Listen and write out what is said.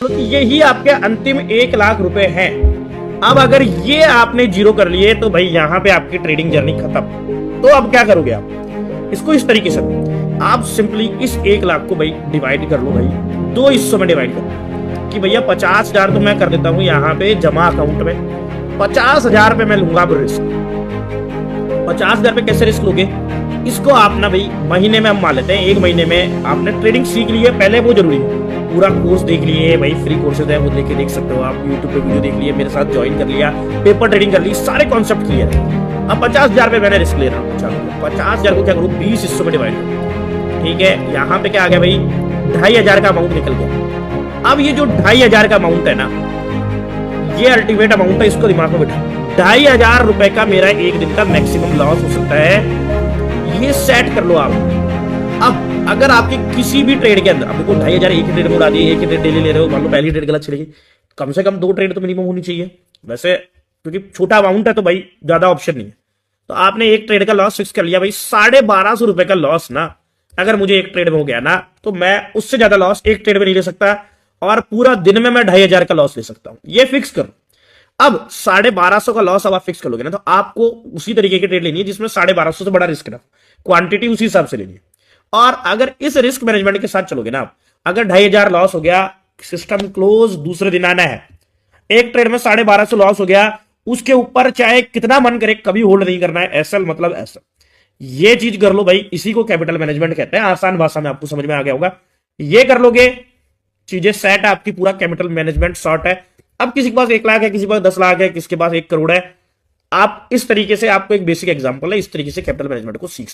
तो यही आपके अंतिम 1 लाख रुपए हैं। अब अगर ये आपने जीरो कर लिए तो भाई यहाँ पे आपकी ट्रेडिंग जर्नी खत्म। तो अब क्या करोगे आप? इसको इस तरीके से आप सिंपली इस 1 लाख को भाई डिवाइड कर लो भाई, 2 हिस्सों में डिवाइड करो कि भैया 50,000 तो मैं कर देता हूँ यहाँ पे जमा अकाउंट में, 50,000 पे मैं लूंगा अब रिस्क। 50,000 पे कैसे रिस्क लोगे? इसको आप ना भाई महीने में हम मान लेते हैं, 1 महीने में आपने ट्रेडिंग सीख ली है, पहले वो जरूरी है। पूरा कोर्स देख लिए भाई, फ्री कोर्सेज है वो लेके देख सकते हो आप, यूट्यूब पे वीडियो देख लिए, मेरे साथ ज्वाइन कर लिया, पेपर ट्रेडिंग कर ली, सारे कॉन्सेप्ट क्लियर है। अब 50,000 पे मैंने रिस्क ले रहा हूँ, चलो 50,000 को क्या करूँ, 20 हिस्सों में डिवाइड करूँ। ठीक है, यहाँ पे क्या आ गया भाई, 2,500 का अमाउंट निकल गया। अब ये जो 2,500 का अमाउंट है ना, ये अल्टीमेट अमाउंट है, इसको दिमाग में बैठा। 2,500 रुपए का मेरा एक दिन का मैक्सिमम लॉस हो सकता है, ये सेट कर लो आप। अब अगर आपके किसी भी ट्रेड के अंदर आपको 2,500 एक ही ट्रेड में उड़ा दिए, एक ही ट्रेड डेली ले रहे हो, मान लो पहली ट्रेड गलत चलेगी, कम से कम 2 ट्रेड तो मिनिमम होनी चाहिए। वैसे क्योंकि छोटा अमाउंट है तो भाई ज्यादा ऑप्शन नहीं है, तो आपने एक ट्रेड का लॉस फिक्स कर लिया भाई। 1,250 रुपए का लॉस ना, अगर मुझे एक ट्रेड में हो गया ना, तो मैं उससे ज्यादा लॉस एक ट्रेड में नहीं ले सकता, और पूरा दिन में मैं 2,500 का लॉस ले सकता हूं, ये फिक्स करो। अब 1,250 का लॉस अब आप फिक्स कर लोगे ना, तो आपको उसी तरीके की ट्रेड लेनी है जिसमें 1,250 से बड़ा रिस्क ना, क्वांटिटी उसी हिसाब से लेनी है। और अगर इस रिस्क मैनेजमेंट के साथ चलोगे ना, अगर 2,500 लॉस हो गया, सिस्टम क्लोज, दूसरे दिन आना है, एक ट्रेड में 1,250 लॉस हो गया, उसके ऊपर चाहे कितना मन करे कभी होल्ड नहीं करना है, एसएल मतलब एसएल। ये चीज कर लो भाई, इसी को कैपिटल मैनेजमेंट कहते हैं, आसान भाषा में आपको समझ में आ गया होगा। ये कर लोगे, चीजें सेट है, आपकी पूरा कैपिटल मैनेजमेंट शॉर्ट है। अब किसी के पास 1 लाख है, किसी के पास 10 लाख है, किसी के पास 1 करोड़ है। आप इस तरीके से, आपको एक बेसिक एग्जांपल है, इस तरीके से कैपिटल मैनेजमेंट को सीख